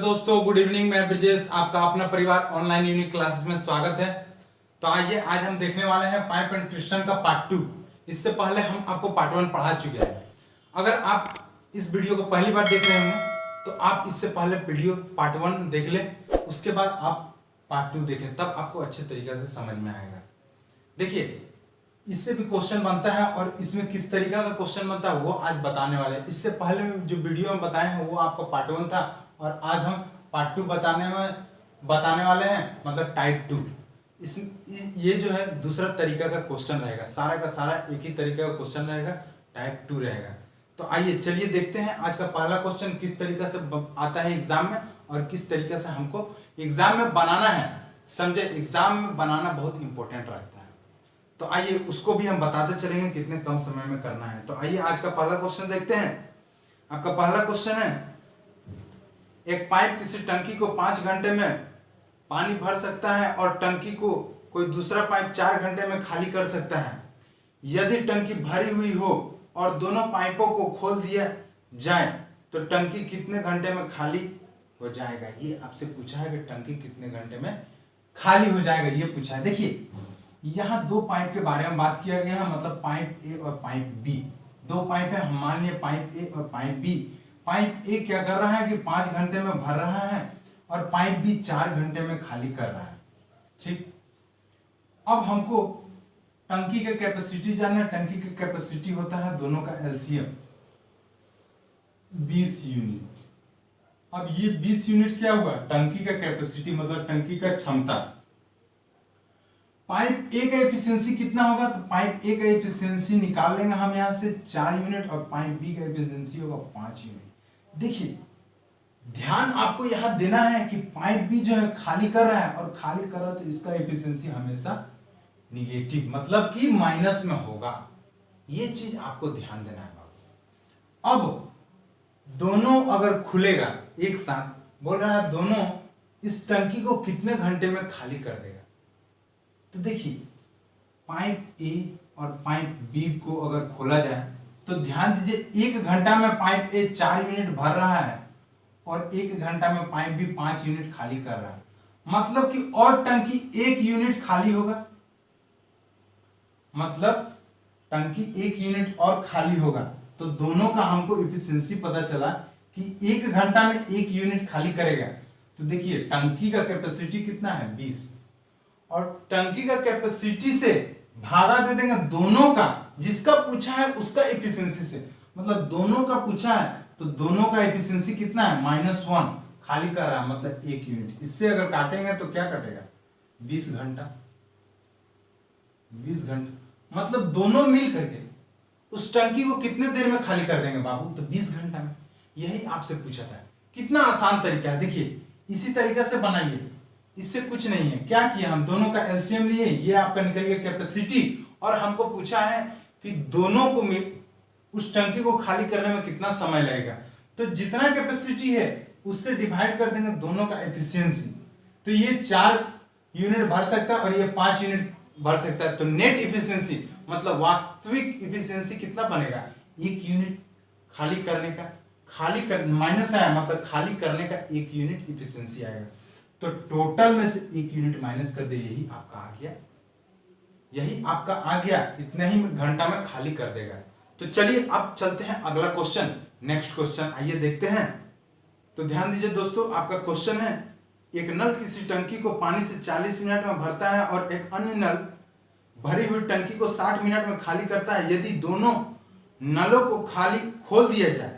दोस्तों, good evening. मैं ब्रिजेश, आपका अपना परिवार ऑनलाइन यूनिक क्लासेस में स्वागत है। तो आइए, आज हम देखने वाले हैं पाइप एंड पिस्टन का पार्ट 2। इससे पहले हम आपको पार्ट 1 पढ़ा चुके हैं। अगर आप इस वीडियो को पहली बार देख रहे हैं तो आप इससे पहले वीडियो पार्ट 1 देख लें, उसके बाद आप पार्ट 2 देखें, तब आपको अच्छे तरीके से समझ में आएगा। देखिए, इससे भी क्वेश्चन बनता है और इसमें किस तरीका का क्वेश्चन बनता है वो आज बताने वाले हैं। इससे पहले जो वीडियो में बताए हैं वो आपका पार्ट 1 था और आज हम पार्ट 2 बताने वाले हैं, मतलब टाइप 2। ये जो है दूसरा तरीका का क्वेश्चन रहेगा, सारा का सारा एक ही तरीके का क्वेश्चन रहेगा, टाइप 2 रहेगा। तो आइए चलिए देखते हैं आज का पहला क्वेश्चन किस तरीके से आता है एग्जाम में और किस तरीके से हमको एग्जाम में बनाना है। समझे, एग्जाम में बनाना बहुत इंपॉर्टेंट रहता है। तो आइए उसको भी हम बताते चलेंगे कितने कम समय में करना है। तो आइए आज का पहला क्वेश्चन देखते हैं। आपका पहला क्वेश्चन है, एक पाइप किसी टंकी को 5 घंटे में पानी भर सकता है और टंकी को कोई दूसरा पाइप 4 घंटे में खाली कर सकता है। यदि टंकी भरी हुई हो और दोनों पाइपों को खोल दिया जाए तो टंकी कितने घंटे में खाली हो जाएगा। ये आपसे पूछा है कि टंकी कितने घंटे में खाली हो जाएगा, ये पूछा है। देखिए, यहाँ दो पाइप के बारे में बात किया गया है, मतलब पाइप ए और पाइप बी। दो पाइप है, हम मान लिए पाइप ए और पाइप बी। पाइप ए क्या कर रहा है कि 5 घंटे में भर रहा है और पाइप बी 4 घंटे में खाली कर रहा है। ठीक, अब हमको टंकी का कैपेसिटी जानना है। टंकी का कैपेसिटी होता है दोनों का एलसीएम 20 यूनिट। अब ये 20 यूनिट क्या हुआ, टंकी का कैपेसिटी मतलब टंकी का क्षमता। पाइप ए का एफिशिएंसी कितना होगा, तो पाइप ए का एफिशिएंसी निकाल लेंगे हम यहां से 4 यूनिट और पाइप बी का एफिशिएंसी होगा 5 यूनिट। देखिए, ध्यान आपको यहां देना है कि पाइप बी जो है खाली कर रहा है और खाली कर रहा है तो इसका एफिशिएंसी हमेशा निगेटिव मतलब कि माइनस में होगा। ये चीज आपको ध्यान देना है बाबू। अब दोनों अगर खुलेगा एक साथ, बोल रहा है दोनों इस टंकी को कितने घंटे में खाली कर देगा। तो देखिए, पाइप ए और पाइप बी को अगर खोला जाए तो ध्यान दीजिए, 1 घंटा में पाइप ए 4 यूनिट भर रहा है और 1 घंटा में पाइप बी 5 यूनिट खाली कर रहा है, मतलब कि और टंकी 1 यूनिट खाली होगा। मतलब टंकी 1 यूनिट और खाली होगा, तो दोनों का हमको एफिशिएंसी पता चला कि 1 घंटा में 1 यूनिट खाली करेगा। तो देखिए, टंकी का कैपेसिटी कितना है 20 और टंकी का कैपेसिटी से भागा दे देंगे दोनों का, जिसका पूछा है उसका एफिशिएंसी से, मतलब दोनों का पूछा है तो दोनों का एफिशिएंसी कितना है -1 खाली कर रहा है, मतलब 1 यूनिट। इससे अगर काटेंगे तो क्या कटेगा 20 घंटा। 20 घंटा मतलब दोनों मिल करके उस टंकी को कितने देर में खाली कर देंगे बाबू, तो 20 घंटा में। यही आपसे पूछा था। कितना आसान तरीका है। देखिए, इसी तरीके से बनाइए, इससे कुछ नहीं है। क्या किया, हम दोनों का एलसीएम लिए, ये आपका निकल गया कैपेसिटी, और हमको पूछा है कि दोनों को उस टंकी को खाली करने में कितना समय लगेगा। तो जितना कैपेसिटी है उससे डिवाइड कर देंगे दोनों का एफिशिएंसी, तो ये 4 यूनिट भर सकता है और ये 5 यूनिट भर सकता है। तो नेट एफिशिएंसी मतलब वास्तविक एफिशिएंसी कितना बनेगा, 1 यूनिट खाली करने का, माइनस आया मतलब खाली करने का 1 यूनिट एफिशिएंसी आएगा। तो टोटल में से 1 यूनिट माइनस कर दे, यही आपका आ गया, यही आपका आ गया, इतने ही घंटा में खाली कर देगा। तो चलिए अब चलते हैं अगला क्वेश्चन, नेक्स्ट क्वेश्चन आइए देखते हैं। तो ध्यान दीजिए दोस्तों, आपका क्वेश्चन है, एक नल किसी टंकी को पानी से 40 मिनट में भरता है और एक अन्य नल भरी हुई टंकी को 60 मिनट में खाली करता है। यदि दोनों नलों को खाली खोल दिया जाए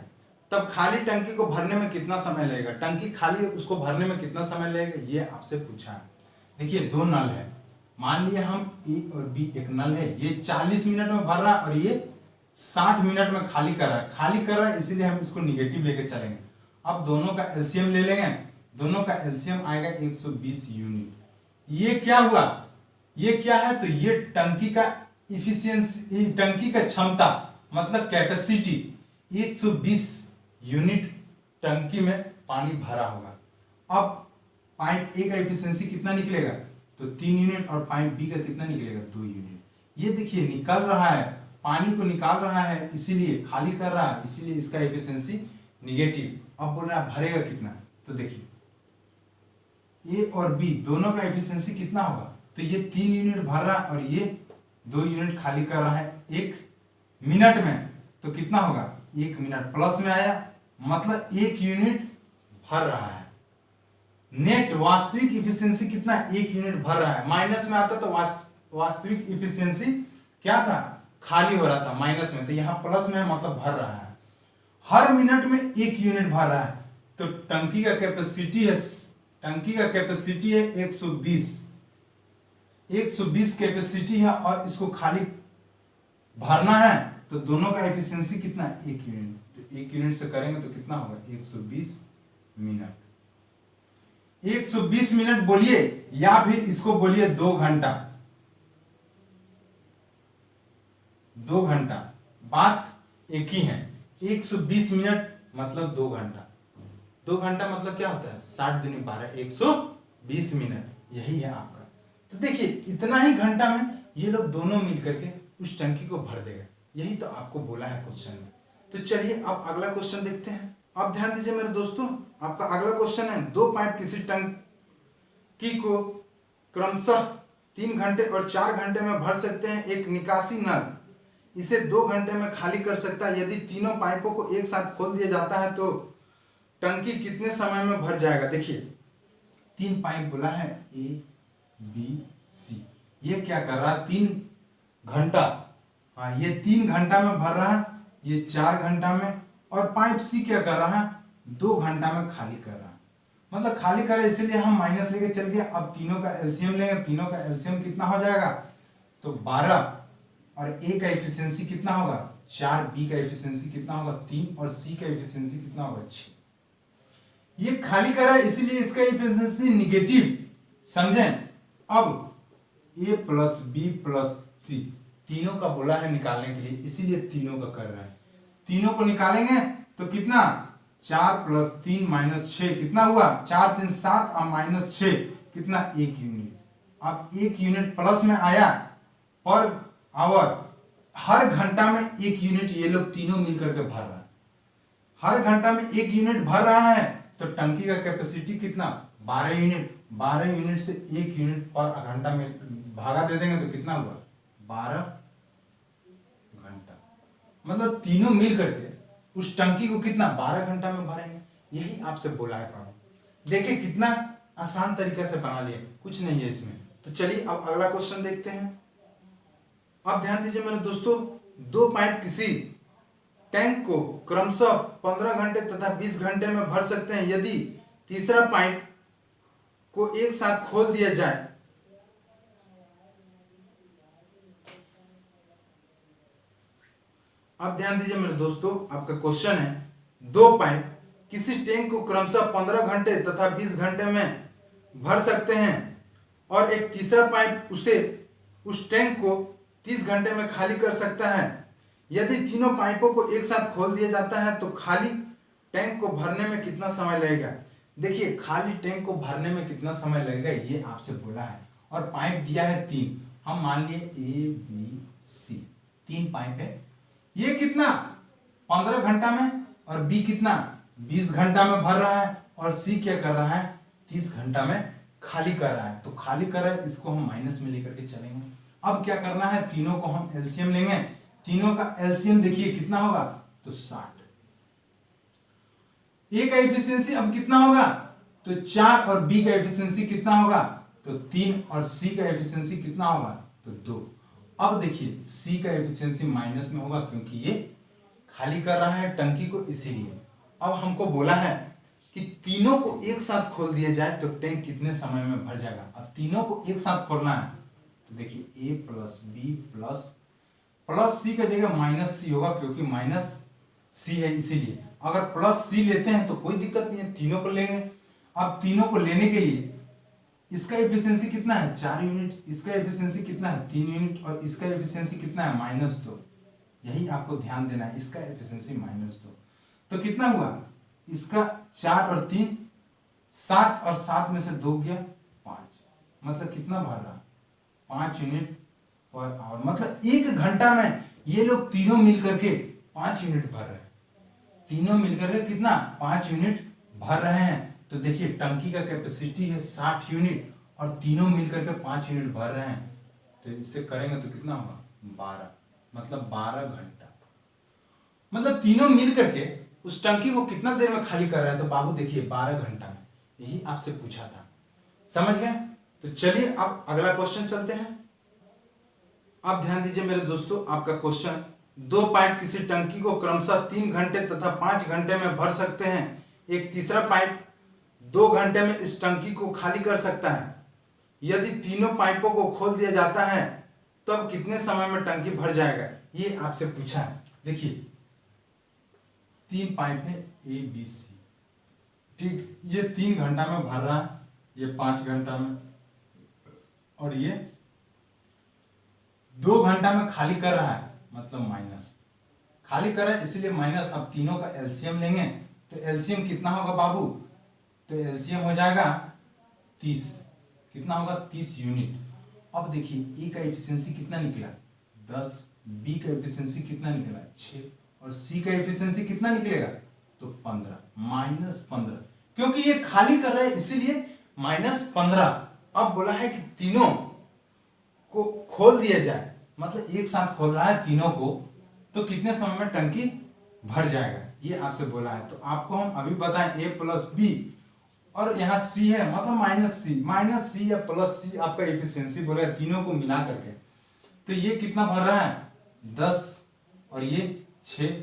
तब खाली टंकी को भरने में कितना समय लगेगा। टंकी खाली है, उसको भरने में कितना समय लगेगा, ये आपसे पूछा है। देखिए, 2 नल है, मान लिया हम ए और बी, एक नल है, ये 40 मिनट में भर रहा है और ये 60 मिनट में खाली कर रहा है, इसीलिए हम इसको निगेटिव लेके चलेंगे। अब दोनों का एलसीएम ले लेंगे, दोनों का एलसीएम आएगा 120 यूनिट। ये क्या हुआ, ये क्या है, तो ये टंकी का इफिशियंसी, टंकी का क्षमता मतलब कैपेसिटी 120 यूनिट टंकी में पानी भरा होगा। अब पाइप ए का एफिशिएंसी कितना निकलेगा, तो 3 यूनिट और पाइप बी का कितना निकलेगा 2 यूनिट। ये देखिए निकल रहा है, पानी को निकाल रहा है, इसीलिए खाली कर रहा है, इसीलिए इसका एफिशिएंसी निगेटिव। अब बोल रहा है भरेगा कितना, तो देखिए ए और बी दोनों का एफिशिएंसी कितना होगा, तो ये 3 यूनिट भर रहा है और ये 2 यूनिट खाली कर रहा है 1 मिनट में, तो कितना होगा 1 मिनट प्लस में आया, मतलब 1 यूनिट भर रहा है। नेट वास्तविक इफिशियंसी कितना है, 1 यूनिट भर रहा है। माइनस में आता तो वास्तविक इफिशियंसी क्या था, खाली हो रहा था माइनस में, तो यहाँ प्लस में मतलब भर रहा है। हर मिनट में 1 यूनिट भर रहा है, तो टंकी का कैपेसिटी है 120 कैपेसिटी है और इसको खाली भरना है, तो दोनों का एफिशिएंसी कितना है 1 यूनिट, तो 1 यूनिट से करेंगे तो कितना होगा 120 मिनट। 120 मिनट बोलिए या फिर इसको बोलिए 2 घंटा, 2 घंटा, बात एक ही है। 120 मिनट मतलब 2 घंटा, 2 घंटा मतलब क्या होता है 60 दूनी 12 120 मिनट, यही है आपका। तो देखिए इतना ही घंटा में ये लोग दोनों मिल करके उस टंकी को भर देगा, यही तो आपको बोला है क्वेश्चन में। तो चलिए अब अगला क्वेश्चन देखते हैं। अब ध्यान दीजिए मेरे दोस्तों, आपका अगला क्वेश्चन है 2 पाइप किसी टंकी को क्रमशः 3 घंटे और 4 घंटे में भर सकते हैं। एक निकासी नल इसे 2 घंटे में खाली कर सकता है। यदि तीनों पाइपों को एक साथ खोल दिया जाता है तो टंकी कितने समय में भर जाएगा। देखिए 3 पाइप बोला है ए बी सी, ये क्या कर रहा है 3 घंटा, हाँ ये 3 घंटा में भर रहा है, ये 4 घंटा में, और पाइप सी क्या कर रहा है 2 घंटा में खाली कर रहा है, मतलब खाली कर रहा है, इसलिए हम माइनस लेके चल गए। अब तीनों का एलसीएम लेंगे, तीनों का एलसीएम कितना हो जाएगा, तो 12, और ए का एफिशिएंसी कितना होगा 4, बी का एफिशिएंसी कितना होगा 3, और सी का एफिशिएंसी कितना होगा 6। ये खाली कर रहा है इसीलिए इसका एफिशिएंसी निगेटिव, समझें। अब ए प्लस बी प्लस सी तीनों का बोला है निकालने के लिए, इसीलिए तीनों का कर रहा है। तीनों को निकालेंगे तो कितना 4 + 3 - 6 कितना हुआ 4 3 7 और -6 कितना 1 यूनिट। अब 1 यूनिट प्लस में आया पर आवर, हर घंटा में 1 यूनिट ये लोग तीनों मिलकर के भर रहा है। हर घंटा में 1 यूनिट भर रहा है, तो टंकी का कैपेसिटी कितना 12 यूनिट। 12 यूनिट से 1 यूनिट पर घंटा में भागा दे देंगे तो कितना हुआ 12 घंटा, मतलब तीनों मिल करके उस टंकी को कितना 12 घंटा में भरेंगे। यही आपसे बोला है प्रॉब्लम। देखिए कितना आसान तरीके से बना लिए, कुछ नहीं है इसमें। तो चलिए अब अगला क्वेश्चन देखते हैं। अब ध्यान दीजिए मेरे दोस्तों, 2 पाइप किसी टैंक को क्रमशः 15 घंटे तथा 20 घंटे में भर सकते हैं। यदि तीसरा पाइप को एक साथ खोल दिया जाए अब ध्यान दीजिए मेरे दोस्तों, आपका क्वेश्चन है 2 पाइप किसी टैंक को क्रमशः 15 घंटे तथा 20 घंटे में भर सकते हैं और एक तीसरा पाइप उस टैंक को 30 घंटे में खाली कर सकता है। यदि तीनों पाइपों को एक साथ खोल दिया जाता है तो खाली टैंक को भरने में कितना समय लगेगा। देखिए खाली टैंक को भरने में कितना समय लगेगा ये आपसे बोला है, और पाइप दिया है 3, हम मान लिए ए बी सी 3 पाइप है। ये कितना 15 घंटा में और बी कितना 20 घंटा में भर रहा है, और सी क्या कर रहा है 30 घंटा में खाली कर रहा है। तो खाली कर रहा है, इसको हम माइनस में लेकर के चलेंगे। अब क्या करना है, तीनों को हम एलसीएम लेंगे। तीनों का एलसीएम देखिए कितना होगा, तो 60। ए का एफिशिएंसी अब कितना होगा, तो 4, और बी का एफिशिएंसी कितना होगा, तो 3, और सी का एफिशिएंसी कितना होगा, तो 2। अब देखिए सी का एफिशिएंसी माइनस में होगा क्योंकि ये खाली कर रहा है टंकी को, इसीलिए। अब हमको बोला है कि तीनों को एक साथ खोल दिया जाए तो टैंक कितने समय में भर जाएगा। अब तीनों को एक साथ खोलना है तो देखिए ए प्लस बी प्लस सी का जगह माइनस सी होगा क्योंकि माइनस सी है, इसीलिए। अगर प्लस सी लेते हैं तो कोई दिक्कत नहीं है, तीनों को लेंगे। अब तीनों को लेने के लिए इसका एफिशिएंसी कितना है 4 यूनिट, इसका एफिशिएंसी कितना है 3 यूनिट, और इसका एफिशिएंसी कितना है -2। यही आपको ध्यान देना है, इसका एफिशिएंसी -2। तो कितना हुआ, इसका 4 और 3 7, और 7 में से 2 गया 5, मतलब कितना भर रहा 5 यूनिट पर आवर। मतलब 1 घंटा में ये लोग तीनों मिल करके 5 यूनिट भर रहे हैं। तीनों मिलकर के कितना 5 यूनिट भर रहे हैं। तो देखिए टंकी का कैपेसिटी है 60 यूनिट और तीनों मिलकर के 5 यूनिट भर रहे हैं, तो इससे करेंगे तो कितना होगा 12, मतलब 12 घंटा। मतलब तीनों मिल करके उस टंकी को कितना देर में खाली कर रहा है, तो बाबू देखिए 12 घंटा में। यही आपसे पूछा था, समझ गए। तो चलिए अब अगला क्वेश्चन चलते हैं। अब ध्यान दीजिए मेरे दोस्तों, आपका क्वेश्चन, 2 पाइप किसी टंकी को क्रमशः 3 घंटे तथा 5 घंटे में भर सकते हैं। एक तीसरा पाइप 2 घंटे में इस टंकी को खाली कर सकता है। यदि तीनों पाइपों को खोल दिया जाता है तब कितने समय में टंकी भर जाएगा, ये आपसे पूछा है। देखिए 3 पाइप है ए बी सी, ठीक, ये 3 घंटा में भर रहा है, ये 5 घंटा में, और ये 2 घंटा में खाली कर रहा है, मतलब माइनस खाली कर रहा है इसलिए माइनस। अब तीनों का एलसीएम लेंगे तो एलसीएम कितना होगा बाबू, तो एलसीएम हो जाएगा 30, कितना होगा 30 यूनिट। अब देखिए ए का एफिशिएंसी कितना निकला 10, बी का एफिशिएंसी कितना निकला 6 और सी का एफिशिएंसी कितना निकलेगा तो 15, -15, क्योंकि ये खाली कर रहा है इसीलिए -15। अब बोला है कि तीनों को खोल दिया जाए, मतलब एक साथ खोल रहा है तीनों को, तो कितने समय में टंकी भर जाएगा, ये आपसे बोला है। तो आपको हम अभी बताएं a + b और यहाँ c है, मतलब -c या +c आपका एफिशिएंसी बोला है तीनों को मिला करके। तो ये कितना भर रहा है 10 और ये 6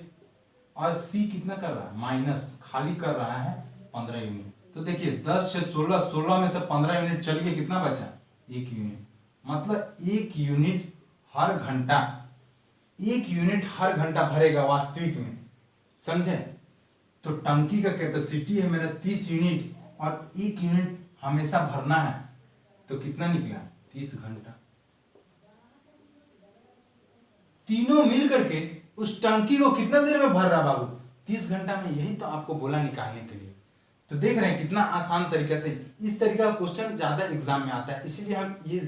और c कितना कर रहा है माइनस, खाली कर रहा है 15 यूनिट। तो देखिए 10 से 16, 16 में से 15 यूनिट चल के कितना बचा 1 यूनिट, मतलब 1 यूनिट हर घंटा, 1 यूनिट हर घंटा भरेगा वास्तविक में, समझे। तो टंकी का कैपेसिटी है मेरा 30 यूनिट और 1 यूनिट हमेशा भरना है, तो कितना निकला 30 घंटा। तीनों मिल करके उस टंकी को कितना देर में भर रहा बाबू 30 घंटा में, यही तो आपको बोला निकालने के लिए। तो देख रहे हैं कितना आसान तरीके से, इस तरीके का क्वेश्चन ज्यादा एग्जाम में आता है, इसीलिए हम ये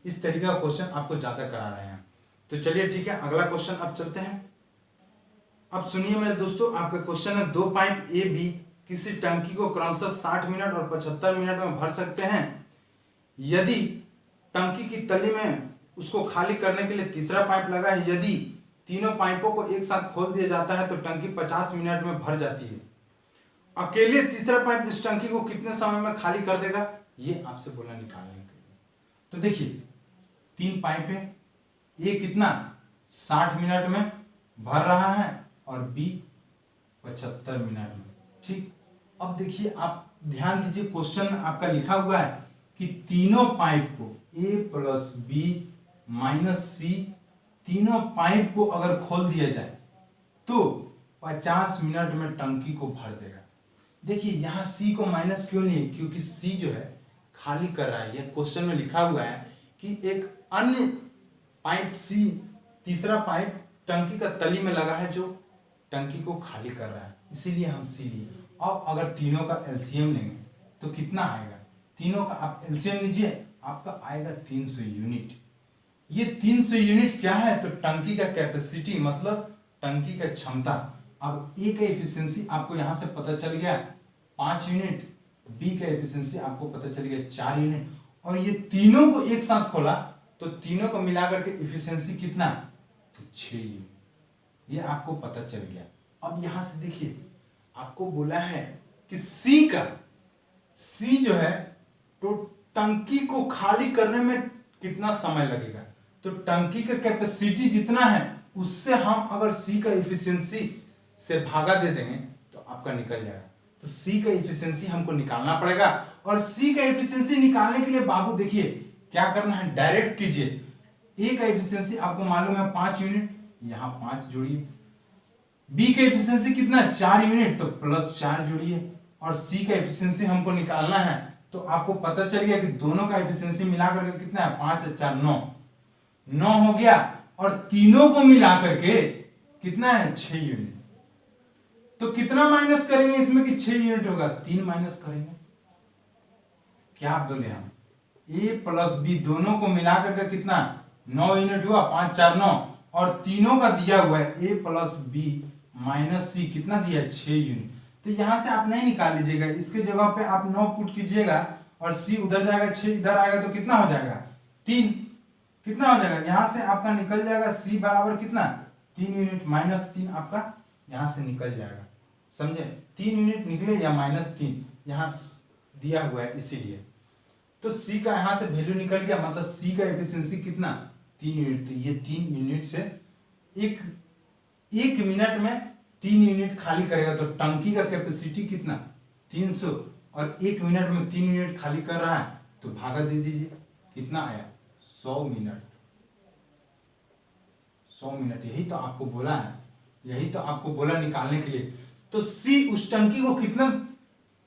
इस तरीके का क्वेश्चन आपको ज्यादा करा रहे हैं। तो चलिए ठीक है, अगला क्वेश्चन अब चलते हैं। अब सुनिए मेरे दोस्तों, आपका क्वेश्चन है 2 पाइप ए बी किसी टंकी को क्रमशः 60 मिनट और 75 मिनट में भर सकते हैं। यदि टंकी की तली में उसको खाली करने के लिए तीसरा पाइप लगा है, यदि तीनों पाइपों को एक साथ खोल दिया जाता है तो टंकी 50 मिनट में भर जाती है। अकेले तीसरा पाइप इस टंकी को कितने समय में खाली कर देगा, ये आपसे बोला निकालने के लिए। तो देखिए 3 पाइप है, ए कितना 60 मिनट में भर रहा है और बी 75 मिनट में, ठीक। अब देखिए आप ध्यान दीजिए, क्वेश्चन में आपका लिखा हुआ है कि तीनों पाइप को a + b - c, तीनों पाइप को अगर खोल दिया जाए तो 50 मिनट में टंकी को भर देगा। देखिए यहाँ c को माइनस क्यों लिए, क्योंकि c जो है खाली कर रहा है। यह क्वेश्चन में लिखा हुआ है कि एक अन्य पाइप c, तीसरा पाइप टंकी का तली में लगा है जो टंकी को खाली कर रहा है, इसीलिए हम c लिए। अब अगर तीनों का एलसीएम लेंगे तो कितना आएगा, तीनों का आप एलसीएम लीजिए, आपका आएगा 300 यूनिट। ये 300 यूनिट क्या है, तो टंकी का कैपेसिटी, मतलब टंकी का क्षमता। अब ए का एफिशिएंसी आपको यहां से पता चल गया 5 यूनिट, बी का एफिशिएंसी आपको पता चल गया 4 यूनिट, और ये तीनों को एक साथ खोला तो तीनों को मिलाकर के एफिशिएंसी कितना, तो 6 यूनिट, ये आपको पता चल गया। अब यहां से देखिए आपको बोला है कि सी जो है तो टंकी को खाली करने में कितना समय लगेगा, तो टंकी का कैपेसिटी जितना है उससे हम अगर सी का एफिशिएंसी से भागा दे देंगे तो आपका निकल जाएगा। तो सी का एफिशिएंसी हमको निकालना पड़ेगा, और सी का एफिशिएंसी निकालने के लिए बाबू देखिए क्या करना है, डायरेक्ट कीजिए। ए का एफिशिएंसी आपको मालूम है 5 यूनिट, यहां 5 जोड़िए। बी का एफिशिएंसी कितना 4 यूनिट, तो +4 जोड़िए। और सी का एफिशिएंसी हमको निकालना है, तो आपको पता चल गया कि दोनों का एफिशिएंसी मिलाकर के कितना है 5 और 4 9 हो गया, और तीनों को मिलाकर के कितना है 6 यूनिट। तो कितना माइनस करेंगे इसमें कि 6 यूनिट होगा, 3 माइनस करेंगे। क्या बोले हम, ए + बी दोनों को मिलाकर के कितना 9 यूनिट हुआ, 5 4 9, और तीनों का दिया हुआ है a + b - c कितना दिया 6 यूनिट। तो यहाँ से आप नहीं निकाल लीजिएगा, इसके जगह पे आप 9 पुट कीजिएगा और सी उधर जाएगा, 6 इधर आएगा तो कितना हो जाएगा 3। कितना हो जाएगा यहाँ से आपका निकल जाएगा सी बराबर कितना 3 यूनिट, -3 आपका यहाँ से निकल जाएगा। समझे, 3 यूनिट निकले या -3 यहाँ दिया हुआ है इसीलिए। तो सी का यहाँ से वैल्यू निकल गया, मतलब सी का एफिशिएंसी कितना 3 यूनिट। तो ये 3 यूनिट से एक मिनट में 3 यूनिट खाली करेगा। तो टंकी का कैपेसिटी कितना 300 और 1 मिनट में 3 यूनिट खाली कर रहा है, तो भागा दे दीजिए कितना आया 100 मिनट। 100 मिनट यही तो आपको बोला है, यही तो आपको बोला निकालने के लिए। तो सी उस टंकी को कितना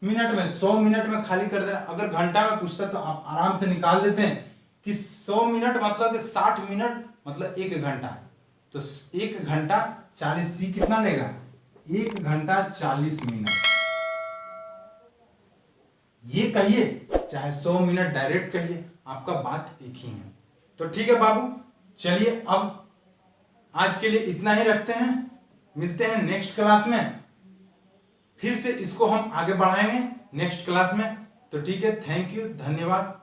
मिनट में 100 मिनट में खाली कर दे रहा है। अगर घंटा में पूछता तो आप आराम से निकाल देते हैं कि 100 मिनट मतलब कि 60 मिनट मतलब 1 घंटा। तो 1 घंटा 40, सी कितना लेगा 1 घंटा 40 मिनट। ये कहिए चाहे 100 मिनट डायरेक्ट कहिए, आपका बात एक ही है। तो ठीक है बाबू, चलिए अब आज के लिए इतना ही रखते हैं, मिलते हैं नेक्स्ट क्लास में, फिर से इसको हम आगे बढ़ाएंगे नेक्स्ट क्लास में। तो ठीक है, थैंक यू, धन्यवाद।